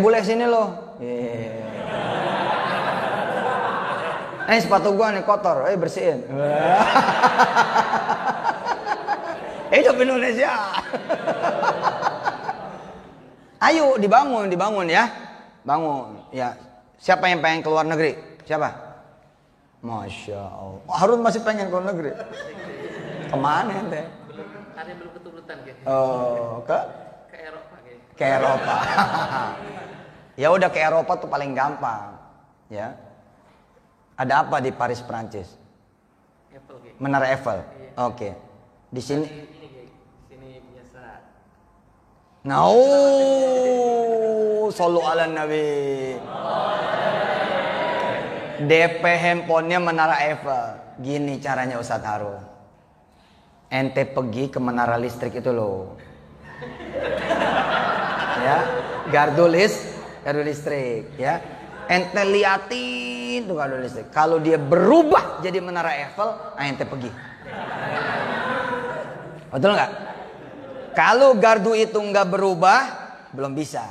Bule sini loh. Sepatu gua nih kotor, bersihin. Hidup Indonesia. Ayo dibangun ya. Bangun ya. Siapa yang pengen keluar negeri? Siapa? Masya Allah. Harun masih pengen keluar negeri. Kemana ente? Ada belum keturutan gitu. Oh, ke Eropa gitu. Ke Eropa. Ya udah ke Eropa tuh paling gampang. Ya. Ada apa di Paris, Prancis? Eiffel gitu. Menara Eiffel. Iya. Oke. Di sini sini biasa. Shollu ala Nabi. DP handphonenya Menara Eiffel. Gini caranya Ustadz Harun. Ente pergi ke menara listrik itu loh. Ya, gardu listrik ya. Ente liatin tuh gardu listrik. Kalau dia berubah jadi Menara Eiffel, ente pergi. Betul nggak? Kalau gardu itu nggak berubah, belum bisa.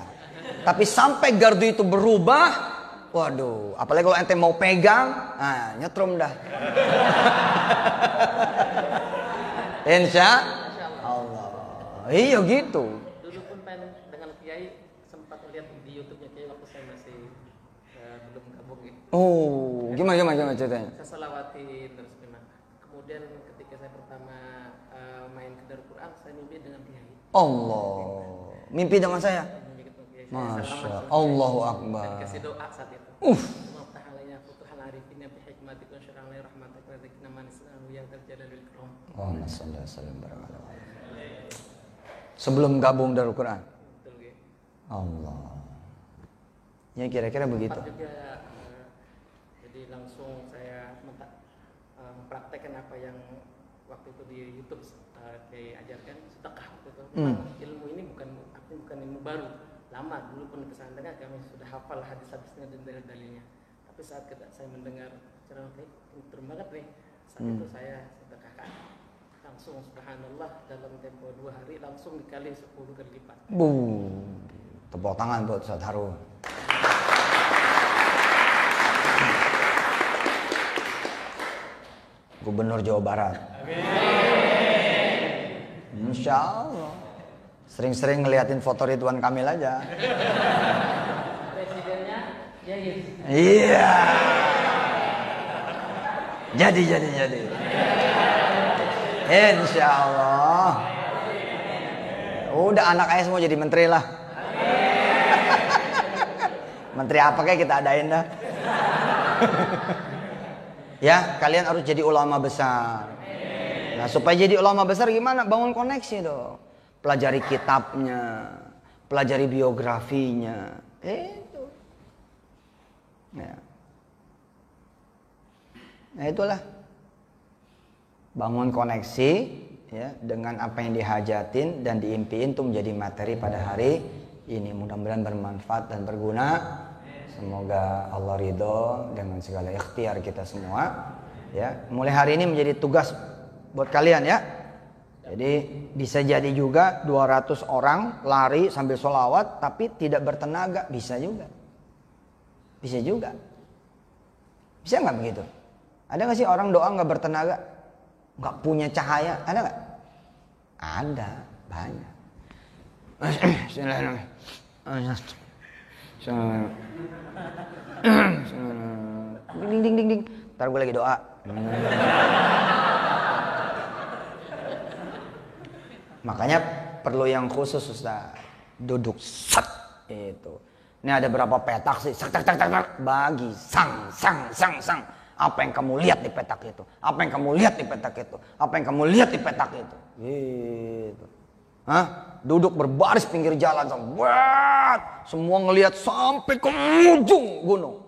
Tapi sampai gardu itu berubah, Waduh, apalagi kalau ente mau pegang, nah nyetrum dah. Insya Allah. Iya gitu. Dulu pun pengen dengan Kiai sempat lihat di YouTube-nya Kiai waktu saya masih belum gabung gitu. Oh, gimana ceritanya? Saya salawatin terus memang. Kemudian ketika saya pertama main ke Darul Quran, saya mimpi dengan Kiai. Allah, mimpi dengan saya. Mimpi ketemu Kiai. Masya Allahu Akbar. Dan dikasih doa saat itu. Maftah alayna futuhal arifina bi hikmatika wa syar'a li rahmatika wa dzikna man islam yang terjadi bil ikram. Allahumma shalli wa sallim baraka. Sebelum gabung Darul Quran. Betul, Kiai. Allah. Ya kira-kira begitu. Sempat juga jadi langsung saya mempraktekkan apa yang waktu itu di YouTube diajarkan sedekah waktu itu. Ilmu ini bukan ilmu baru, lama dulu pun pesantren kami sudah hafal hadis-hadisnya dan dalil-dalilnya. Tapi saat saya mendengar ceramah kayak pinter banget nih, saat itu saya sedekahkan langsung, subhanallah, dalam tempo 2 hari langsung dikali 10 kali lipat. Tepuk tangan buat Ustaz Harun. Gubernur Jawa Barat. Insya Allah. Sering-sering ngeliatin foto Ridwan Kamil aja. Presidennya Yahya. Iya. Jadi. Insya Allah. Udah anak ayah semua jadi menteri lah. Menteri apa kayak kita adain dah. Ya, kalian harus jadi ulama besar. Nah, supaya jadi ulama besar gimana? Bangun koneksi dong. Pelajari kitabnya, pelajari biografinya. Itu. Ya. Nah, itulah. Bangun koneksi ya dengan apa yang dihajatin dan diimpiin tuh menjadi materi pada hari ini. Mudah-mudahan bermanfaat dan berguna. Semoga Allah ridho dengan segala ikhtiar kita semua. Ya, mulai hari ini menjadi tugas buat kalian ya. Jadi bisa jadi juga 200 orang lari sambil sholawat tapi tidak bertenaga, bisa juga. Bisa juga. Bisa nggak begitu? Ada nggak sih orang doa nggak bertenaga, nggak punya cahaya? Ada nggak? Ada, banyak. Ding. Ntar gue lagi doa. Makanya perlu yang khusus Ustaz. Duduk set itu. Ini ada berapa petak sih? Tak bagi sang. Apa yang kamu lihat di petak itu? Apa yang kamu lihat di petak itu? Apa yang kamu lihat di petak itu? Gitu. Hah? Duduk berbaris pinggir jalan semua ngelihat sampai ke ujung gunung.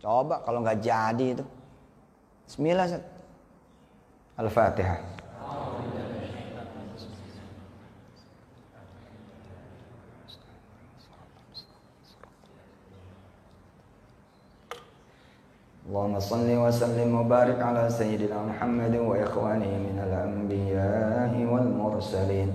Coba kalau nggak jadi itu. Bismillah. Al-Fatihah. Allahumma salli wa sallim wa barik ala sayyidina Muhammadin wa ikhwanihi minal anbiya'i wal mursalin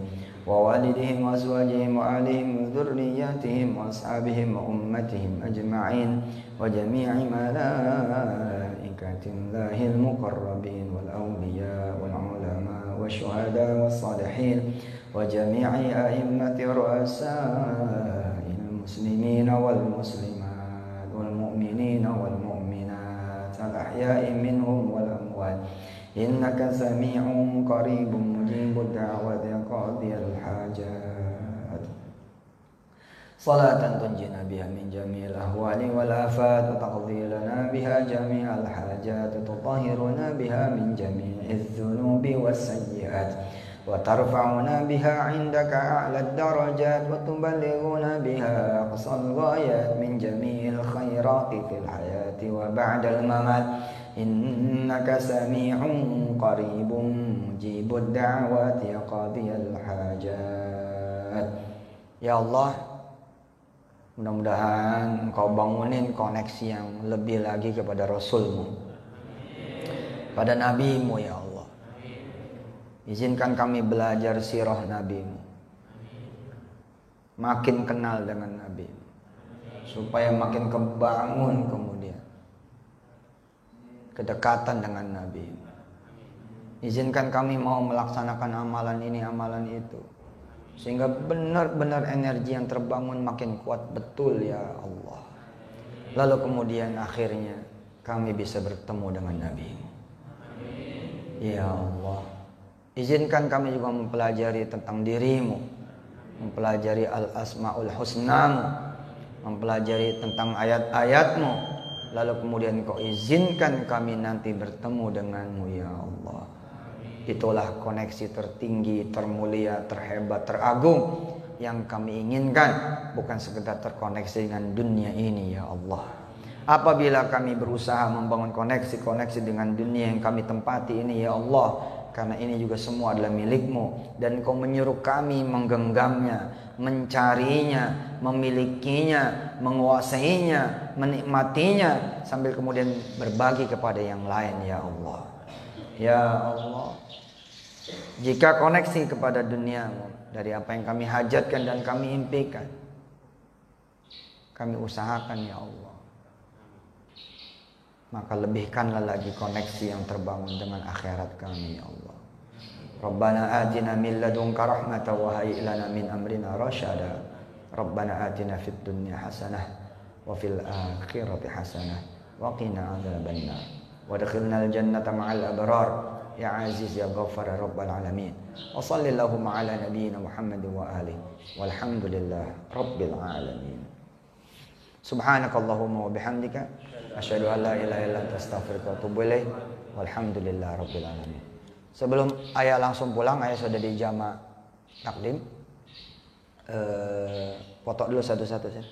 wa walidihim wa azwajihim wa alihim wa dhurriyyatihim wa ashabihim wa ummatihim ajma'in wa jami'i malaikatillahil muqarrabin wal awliya wal ulama wa syuhada wa salihin wa jami'i a'immati ru'asa'il muslimin wal muslimat wal mu'minin wal mu'minat الأحياء منهم والأموات إنك سميع قريب مجيب الدعوة قاضي الحاجات صلاة تنجينا بها من جميع الأهوال والآفات وتقضي لنا بها جميع الحاجات تطهرنا بها من جميع الذنوب والسيئات وترفعنا بها عندك أعلى الدرجات وتبلغنا بها أقصى الغايات من جميع الخيرات في الحياة وبعد الممات إنك سميع قريب مجيب الدعوات يا قاضي الحاجات. Ya Allah, mudah-mudahan Engkau bangunin koneksi yang lebih lagi kepada Rasul-Mu, pada Nabi-Mu ya Allah. Izinkan kami belajar sirah Nabi-Mu, makin kenal dengan Nabi-Mu. supaya makin kebangun kemudian kedekatan dengan Nabi. Izinkan kami mau melaksanakan amalan ini, amalan itu, sehingga benar-benar energi yang terbangun makin kuat betul ya Allah. Lalu kemudian akhirnya kami bisa bertemu dengan Nabi. Ya Allah, izinkan kami juga mempelajari tentang dirimu, mempelajari al-asma'ul husnamu, mempelajari tentang ayat-ayatmu. Lalu kemudian kau izinkan kami nanti bertemu denganmu ya Allah. Itulah koneksi tertinggi, termulia, terhebat, teragung yang kami inginkan. Bukan sekedar terkoneksi dengan dunia ini ya Allah. Apabila kami berusaha membangun koneksi-koneksi dengan dunia yang kami tempati ini ya Allah, karena ini juga semua adalah milikmu, dan kau menyuruh kami menggenggamnya, mencarinya, memilikinya, menguasainya, menikmatinya, sambil kemudian berbagi kepada yang lain ya Allah. Ya Allah, jika koneksi kepada duniamu dari apa yang kami hajatkan dan kami impikan, kami usahakan ya Allah, maka lebihkanlah lagi koneksi yang terbangun dengan akhirat kami ya Allah. Rabbana atina min ladunka rahmatan wa hayyi lana min amrina rasyada. Rabbana atina fid dunya hasanah wa fil akhirati hasanah wa qina adzabannar. Wadkhilnal jannata ma'al abrar ya aziz ya ghaffar ya rabbal alamin. Wa sallallahu ala nabiyyina Muhammad wa alihi walhamdulillah rabbil alamin. Subhanakallahumma wa bihamdika asyhadu an la ilaha illa anta astaghfiruka wa atubu ilaik. Walhamdulillah rabbil alamin. Sebelum ayah langsung pulang, ayah sudah di jama takdim. Foto dulu satu-satu sih.